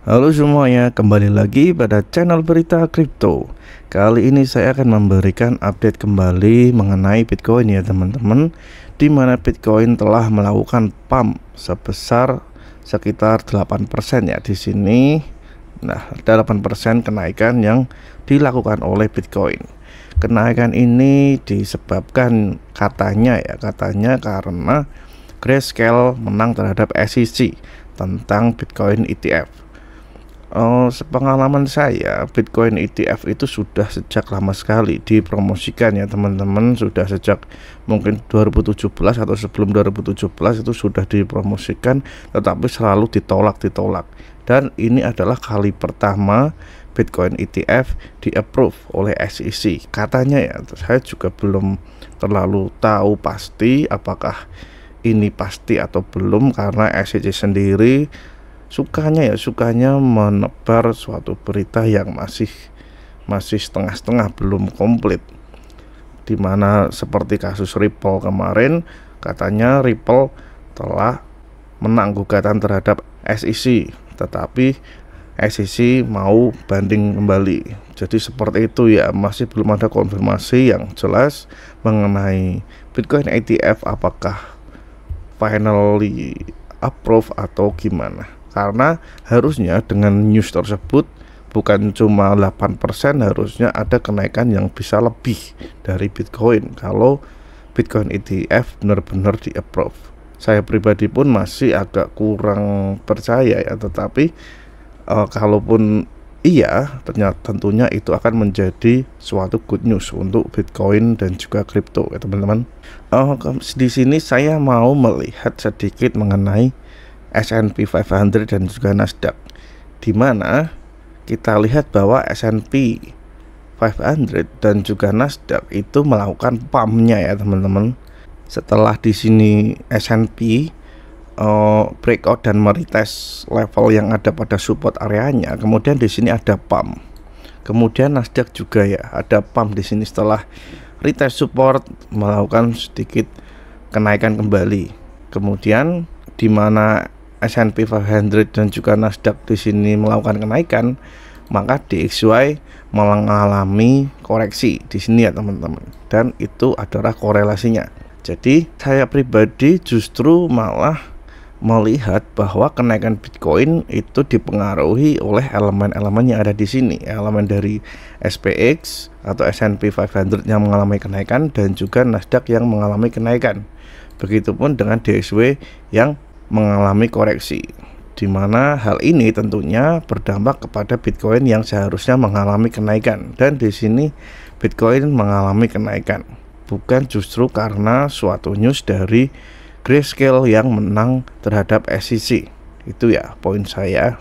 Halo semuanya, kembali lagi pada channel berita kripto. Kali ini saya akan memberikan update kembali mengenai Bitcoin ya teman-teman, di mana Bitcoin telah melakukan pump sebesar sekitar 8% ya di sini. Nah, ada 8% kenaikan yang dilakukan oleh Bitcoin. Kenaikan ini disebabkan katanya karena Grayscale menang terhadap SEC tentang Bitcoin ETF. Sepengalaman saya, Bitcoin ETF itu sudah sejak lama sekali dipromosikan ya teman-teman. Sudah sejak mungkin 2017 atau sebelum 2017 itu sudah dipromosikan, tetapi selalu ditolak. Dan ini adalah kali pertama Bitcoin ETF di-approve oleh SEC katanya ya. Saya juga belum terlalu tahu pasti apakah ini pasti atau belum, karena SEC sendiri sukanya menebar suatu berita yang masih setengah-setengah, belum komplit, dimana seperti kasus Ripple kemarin, katanya Ripple telah menang gugatan terhadap SEC, tetapi SEC mau banding kembali. Jadi seperti itu ya, masih belum ada konfirmasi yang jelas mengenai Bitcoin ETF apakah finally approve atau gimana. Karena harusnya dengan news tersebut bukan cuma 8%, harusnya ada kenaikan yang bisa lebih dari Bitcoin kalau Bitcoin ETF benar-benar di-approve. Saya pribadi pun masih agak kurang percaya ya, tetapi kalaupun iya, ternyata tentunya itu akan menjadi suatu good news untuk Bitcoin dan juga kripto ya teman-teman. Di sini saya mau melihat sedikit mengenai S&P 500 dan juga Nasdaq, di mana kita lihat bahwa S&P 500 dan juga Nasdaq itu melakukan pumpnya ya teman-teman. Setelah di sini S&P breakout dan meretest level yang ada pada support areanya, kemudian di sini ada pump. Kemudian Nasdaq juga ya ada pump di sini setelah retest support, melakukan sedikit kenaikan kembali. Kemudian di mana S&P 500 dan juga Nasdaq di sini melakukan kenaikan, maka DXY mengalami koreksi di sini ya teman-teman. Dan itu adalah korelasinya. Jadi saya pribadi justru malah melihat bahwa kenaikan Bitcoin itu dipengaruhi oleh elemen-elemen yang ada di sini, elemen dari SPX atau S&P 500 yang mengalami kenaikan dan juga Nasdaq yang mengalami kenaikan. Begitupun dengan DXY yang mengalami koreksi, di mana hal ini tentunya berdampak kepada Bitcoin yang seharusnya mengalami kenaikan. Dan di sini Bitcoin mengalami kenaikan bukan justru karena suatu news dari Grayscale yang menang terhadap SEC. Itu ya poin saya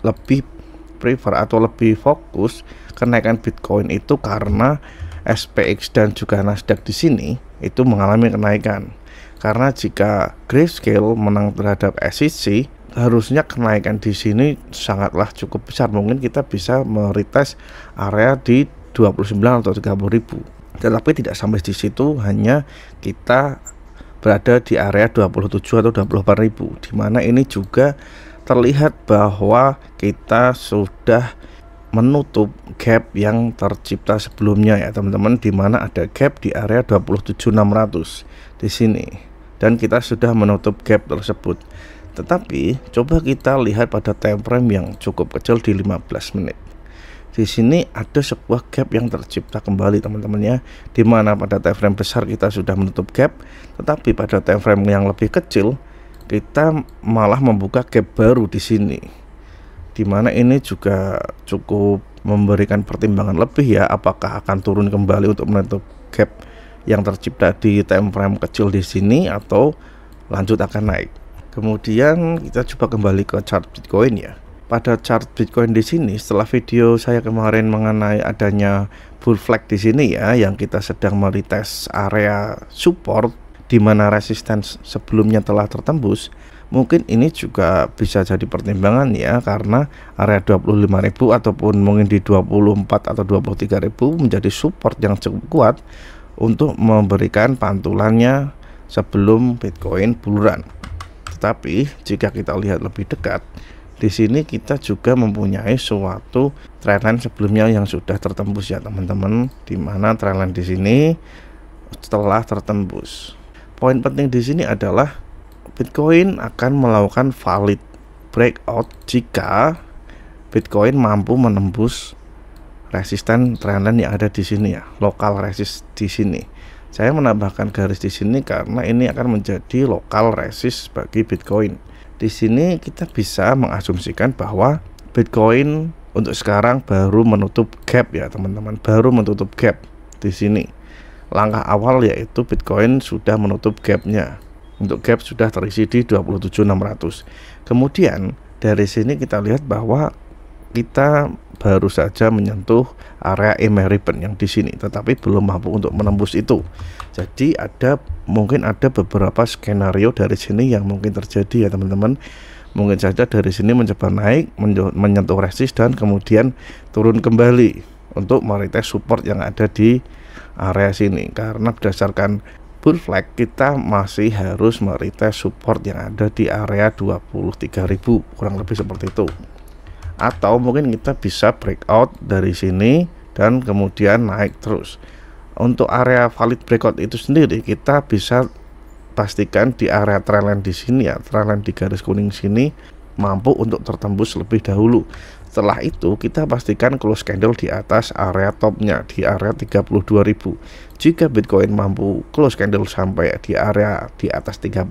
lebih prefer atau lebih fokus kenaikan Bitcoin itu karena SPX dan juga Nasdaq di sini itu mengalami kenaikan. Karena jika Grayscale menang terhadap SEC, harusnya kenaikan di sini sangatlah cukup besar. Mungkin kita bisa meretest area di 29 atau 30.000. Tetapi tidak sampai di situ, hanya kita berada di area 27 atau 28.000, di mana ini juga terlihat bahwa kita sudah menutup gap yang tercipta sebelumnya ya teman-teman, di mana ada gap di area 27.600 di sini, dan kita sudah menutup gap tersebut. Tetapi coba kita lihat pada time frame yang cukup kecil di 15 menit. Di sini ada sebuah gap yang tercipta kembali teman-teman ya, di mana pada time frame besar kita sudah menutup gap, tetapi pada time frame yang lebih kecil kita malah membuka gap baru di sini, di mana ini juga cukup memberikan pertimbangan lebih ya, apakah akan turun kembali untuk menutup gap yang tercipta di time frame kecil di sini atau lanjut akan naik. Kemudian kita coba kembali ke chart Bitcoin ya. Pada chart Bitcoin di sini, setelah video saya kemarin mengenai adanya bull flag di sini ya, yang kita sedang meretest area support di mana resistance sebelumnya telah tertembus, mungkin ini juga bisa jadi pertimbangan ya, karena area 25.000 ataupun mungkin di 24 atau 23.000 menjadi support yang cukup kuat untuk memberikan pantulannya sebelum Bitcoin bull run. Tetapi jika kita lihat lebih dekat, Di sini kita juga mempunyai suatu trendline sebelumnya yang sudah tertembus ya teman-teman, di mana trendline di sini setelah tertembus. Poin penting di sini adalah Bitcoin akan melakukan valid breakout jika Bitcoin mampu menembus resisten trendline yang ada di sini ya, lokal resist di sini. Saya menambahkan garis di sini karena ini akan menjadi lokal resist bagi Bitcoin. Di sini kita bisa mengasumsikan bahwa Bitcoin untuk sekarang baru menutup gap ya teman-teman, baru menutup gap di sini. Langkah awal yaitu Bitcoin sudah menutup gapnya. Untuk gap sudah terisi di 27.600. Kemudian dari sini kita lihat bahwa kita baru saja menyentuh area EMA ribbon yang di sini, tetapi belum mampu untuk menembus itu. Jadi mungkin ada beberapa skenario dari sini yang mungkin terjadi ya teman-teman. Mungkin saja dari sini mencoba naik, menyentuh resist dan kemudian turun kembali untuk meretest support yang ada di area sini. Karena berdasarkan bull flag kita masih harus meretest support yang ada di area 23.000, kurang lebih seperti itu. Atau mungkin kita bisa breakout dari sini dan kemudian naik terus. Untuk area valid breakout itu sendiri kita bisa pastikan di area trendline di sini ya, trendline di garis kuning sini mampu untuk tertembus lebih dahulu. Setelah itu kita pastikan close candle di atas area topnya di area 32.000. Jika Bitcoin mampu close candle sampai di area di atas 32.000,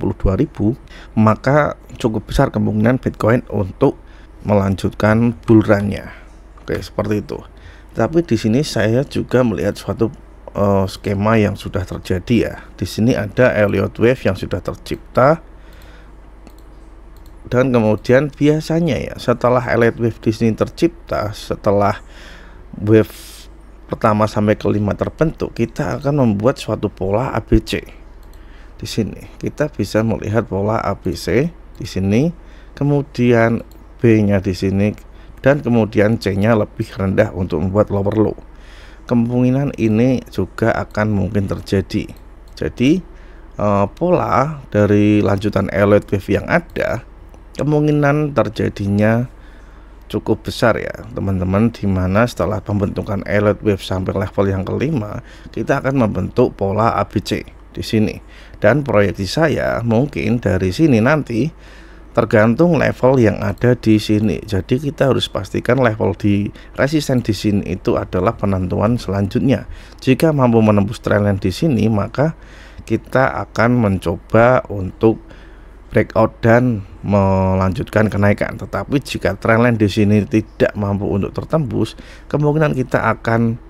maka cukup besar kemungkinan Bitcoin untuk melanjutkan bull run-nya. Oke, seperti itu. Tapi di sini saya juga melihat suatu skema yang sudah terjadi ya. Di sini ada Elliott Wave yang sudah tercipta. Dan kemudian biasanya ya, setelah Elliott Wave di sini tercipta, setelah wave pertama sampai kelima terbentuk, kita akan membuat suatu pola ABC. Di sini kita bisa melihat pola ABC di sini, kemudian B-nya di sini, dan kemudian C-nya lebih rendah untuk membuat lower low. Kemungkinan ini juga akan mungkin terjadi. Jadi pola dari lanjutan Elliott Wave yang ada, kemungkinan terjadinya cukup besar ya teman-teman, dimana setelah pembentukan Elliott Wave sampai level yang kelima, kita akan membentuk pola ABC di sini. Dan proyeksi saya mungkin dari sini nanti tergantung level yang ada di sini. Jadi kita harus pastikan level di resisten di sini itu adalah penentuan selanjutnya. Jika mampu menembus trendline di sini, maka kita akan mencoba untuk breakout dan melanjutkan kenaikan. Tetapi jika trendline di sini tidak mampu untuk tertembus, kemungkinan kita akan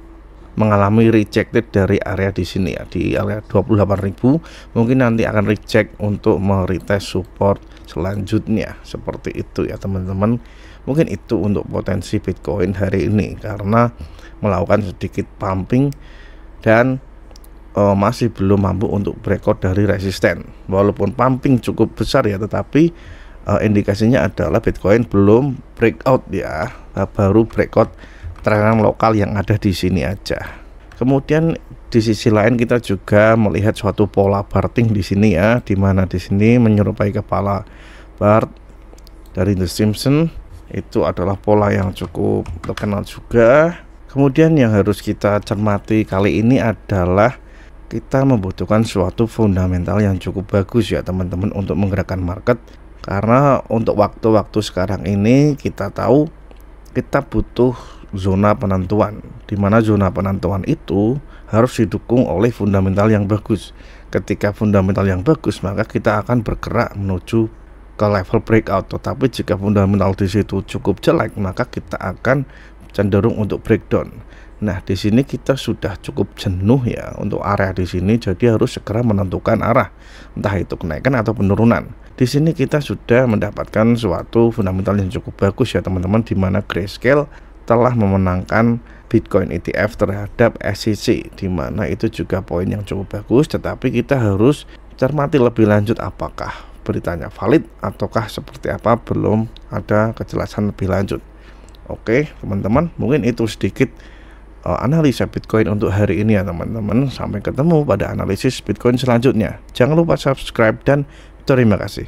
mengalami rejected dari area di sini ya, di area 28.000. Mungkin nanti akan reject untuk meretest support selanjutnya, seperti itu ya teman-teman. Mungkin itu untuk potensi Bitcoin hari ini, karena melakukan sedikit pumping dan masih belum mampu untuk breakout dari resisten. Walaupun pumping cukup besar ya, tetapi indikasinya adalah Bitcoin belum breakout ya, baru breakout trendline lokal yang ada di sini aja. Kemudian di sisi lain kita juga melihat suatu pola Barting di sini ya, dimana di sini menyerupai kepala Bart dari The Simpsons. Itu adalah pola yang cukup terkenal juga. Kemudian yang harus kita cermati kali ini adalah kita membutuhkan suatu fundamental yang cukup bagus ya teman-teman untuk menggerakkan market. Karena untuk waktu-waktu sekarang ini kita tahu kita butuh zona penentuan, dimana zona penentuan itu harus didukung oleh fundamental yang bagus. Ketika fundamental yang bagus, maka kita akan bergerak menuju ke level breakout. Tetapi jika fundamental di situ cukup jelek, maka kita akan cenderung untuk breakdown. Nah, di sini kita sudah cukup jenuh ya untuk area di sini, jadi harus segera menentukan arah, entah itu kenaikan atau penurunan. Di sini kita sudah mendapatkan suatu fundamental yang cukup bagus ya teman-teman, di mana Grayscale telah memenangkan Bitcoin ETF terhadap SEC, di mana itu juga poin yang cukup bagus. Tetapi kita harus cermati lebih lanjut apakah beritanya valid ataukah seperti apa, belum ada kejelasan lebih lanjut. Oke teman-teman, mungkin itu sedikit analisa Bitcoin untuk hari ini ya teman-teman. Sampai ketemu pada analisis Bitcoin selanjutnya. Jangan lupa subscribe dan terima kasih.